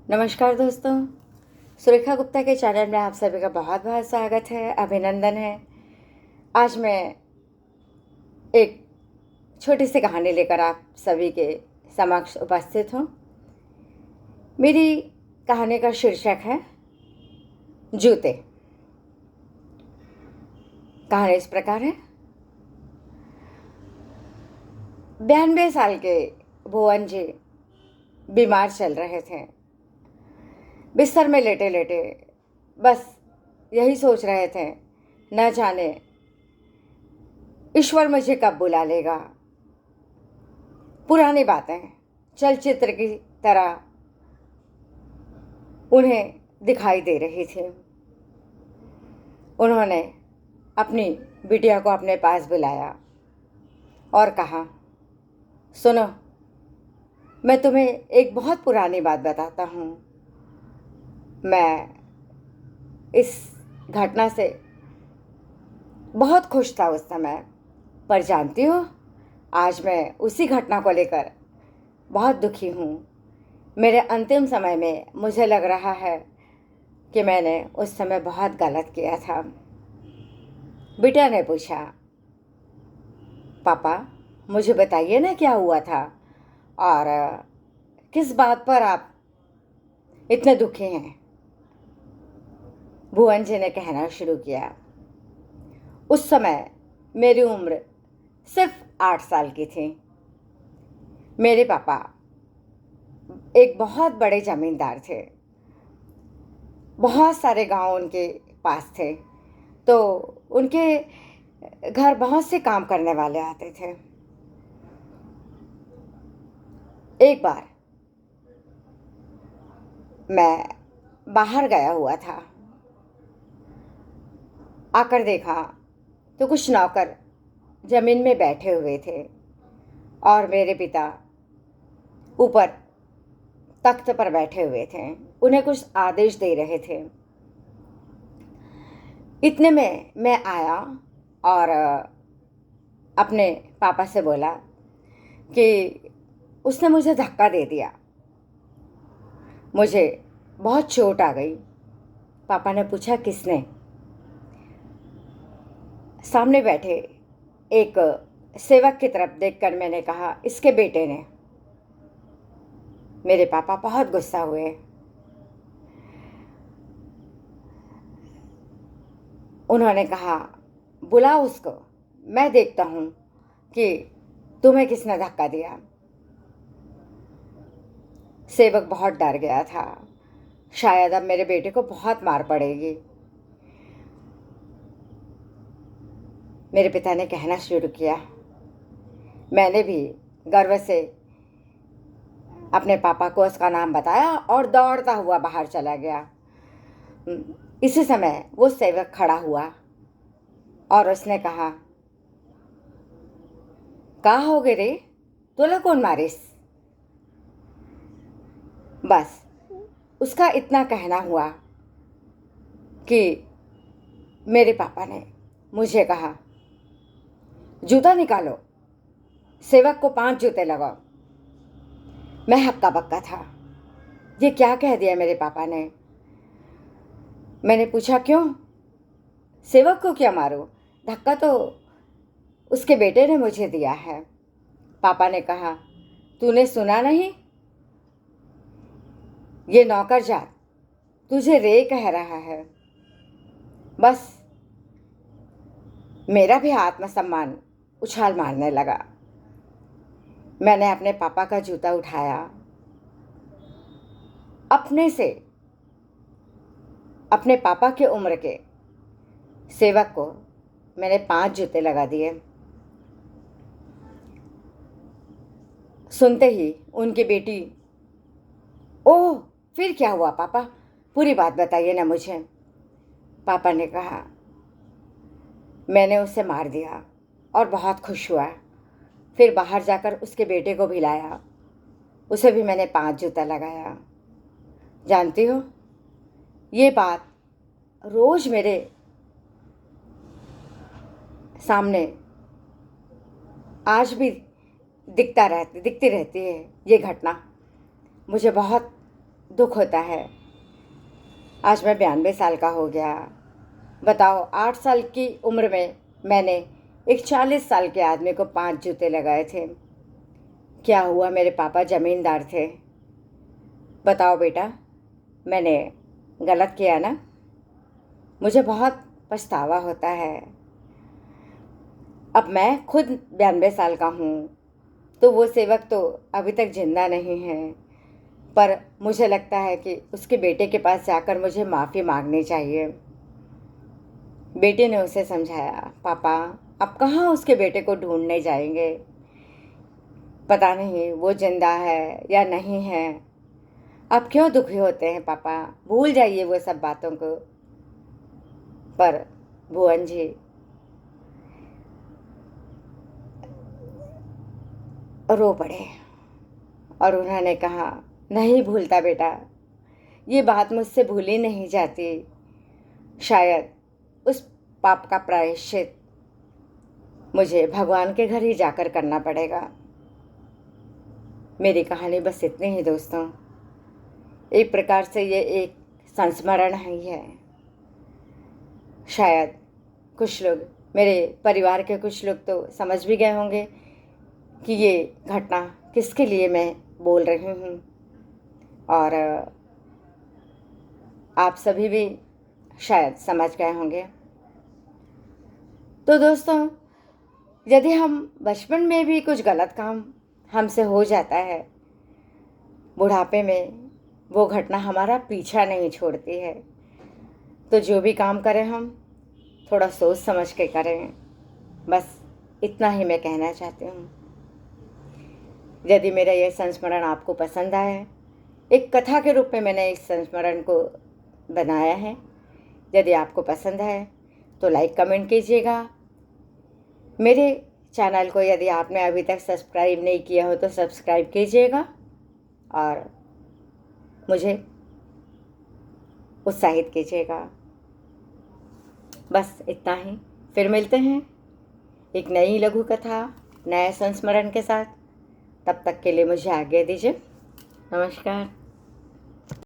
नमस्कार दोस्तों, सुरेखा गुप्ता के चैनल में आप सभी का बहुत बहुत स्वागत है, अभिनंदन है। आज मैं एक छोटी सी कहानी लेकर आप सभी के समक्ष उपस्थित हूँ। मेरी कहानी का शीर्षक है जूते। कहानी इस प्रकार है। 92 साल के भुवन जी बीमार चल रहे थे। बिस्तर में लेटे लेटे बस यही सोच रहे थे, न जाने ईश्वर मुझे कब बुला लेगा। पुरानी बातें चलचित्र की तरह उन्हें दिखाई दे रही थी। उन्होंने अपनी बिटिया को अपने पास बुलाया और कहा, सुनो, मैं तुम्हें एक बहुत पुरानी बात बताता हूँ। मैं इस घटना से बहुत खुश था उस समय, पर जानती हो, आज मैं उसी घटना को लेकर बहुत दुखी हूँ। मेरे अंतिम समय में मुझे लग रहा है कि मैंने उस समय बहुत गलत किया था। बिटिया ने पूछा, पापा मुझे बताइए ना क्या हुआ था और किस बात पर आप इतने दुखी हैं। भुवन जी ने कहना शुरू किया, उस समय मेरी उम्र सिर्फ 8 साल की थी। मेरे पापा एक बहुत बड़े जमींदार थे। बहुत सारे गांव उनके पास थे, तो उनके घर बहुत से काम करने वाले आते थे। एक बार मैं बाहर गया हुआ था, आकर देखा तो कुछ नौकर जमीन में बैठे हुए थे और मेरे पिता ऊपर तख्त पर बैठे हुए थे। उन्हें कुछ आदेश दे रहे थे। इतने में मैं आया और अपने पापा से बोला कि उसने मुझे धक्का दे दिया, मुझे बहुत चोट आ गई। पापा ने पूछा, किसने? सामने बैठे एक सेवक की तरफ देखकर मैंने कहा, इसके बेटे ने। मेरे पापा बहुत गुस्सा हुए। उन्होंने कहा, बुलाओ उसको, मैं देखता हूँ कि तुम्हें किसने धक्का दिया। सेवक बहुत डर गया था, शायद अब मेरे बेटे को बहुत मार पड़ेगी। मेरे पिता ने कहना शुरू किया। मैंने भी गर्व से अपने पापा को उसका नाम बताया और दौड़ता हुआ बाहर चला गया। इसी समय वो सेवक खड़ा हुआ और उसने कहा, का हो गए रे, तोला कौन मारिस? बस उसका इतना कहना हुआ कि मेरे पापा ने मुझे कहा, जूता निकालो, सेवक को 5 जूते लगाओ। मैं हक्का बक्का था, ये क्या कह दिया मेरे पापा ने। मैंने पूछा, क्यों? सेवक को क्या मारो? धक्का तो उसके बेटे ने मुझे दिया है। पापा ने कहा, तूने सुना नहीं? ये नौकरजात तुझे रे कह रहा है। बस मेरा भी आत्मसम्मान उछाल मारने लगा। मैंने अपने पापा का जूता उठाया, अपने से अपने पापा के उम्र के सेवक को मैंने 5 जूते लगा दिए। सुनते ही उनकी बेटी, ओह, फिर क्या हुआ पापा? पूरी बात बताइए ना मुझे। पापा ने कहा, मैंने उसे मार दिया और बहुत खुश हुआ। फिर बाहर जाकर उसके बेटे को भी लाया, उसे भी मैंने 5 जूता लगाया। जानती हो, ये बात रोज मेरे सामने आज भी दिखती रहती है। ये घटना मुझे बहुत दुख होता है। आज मैं 92 साल का हो गया। बताओ, 8 साल की उम्र में मैंने एक 40 साल के आदमी को 5 जूते लगाए थे। क्या हुआ, मेरे पापा जमींदार थे। बताओ बेटा, मैंने गलत किया ना? मुझे बहुत पछतावा होता है। अब मैं खुद 92 साल का हूँ, तो वो सेवक तो अभी तक जिंदा नहीं है, पर मुझे लगता है कि उसके बेटे के पास जाकर मुझे माफ़ी मांगनी चाहिए। बेटे ने उसे समझाया, पापा आप कहाँ उसके बेटे को ढूंढने जाएंगे, पता नहीं वो जिंदा है या नहीं है। आप क्यों दुखी होते हैं पापा, भूल जाइए वो सब बातों को। पर भुवन जी रो पड़े और उन्होंने कहा, नहीं भूलता बेटा, ये बात मुझसे भूली नहीं जाती। शायद उस पाप का प्रायश्चित मुझे भगवान के घर ही जाकर करना पड़ेगा। मेरी कहानी बस इतनी ही दोस्तों। एक प्रकार से ये एक संस्मरण ही है। शायद कुछ लोग, मेरे परिवार के कुछ लोग तो समझ भी गए होंगे कि ये घटना किसके लिए मैं बोल रही हूँ, और आप सभी भी शायद समझ गए होंगे। तो दोस्तों, यदि हम बचपन में भी कुछ गलत काम हमसे हो जाता है, बुढ़ापे में वो घटना हमारा पीछा नहीं छोड़ती है। तो जो भी काम करें हम थोड़ा सोच समझ के करें। बस इतना ही मैं कहना चाहती हूँ। यदि मेरा यह संस्मरण आपको पसंद आया, एक कथा के रूप में मैंने इस संस्मरण को बनाया है। यदि आपको पसंद है तो लाइक कमेंट कीजिएगा। मेरे चैनल को यदि आपने अभी तक सब्सक्राइब नहीं किया हो तो सब्सक्राइब कीजिएगा और मुझे उत्साहित कीजिएगा। बस इतना ही। फिर मिलते हैं एक नई लघु कथा, नए संस्मरण के साथ। तब तक के लिए मुझे आज्ञा दीजिए। नमस्कार।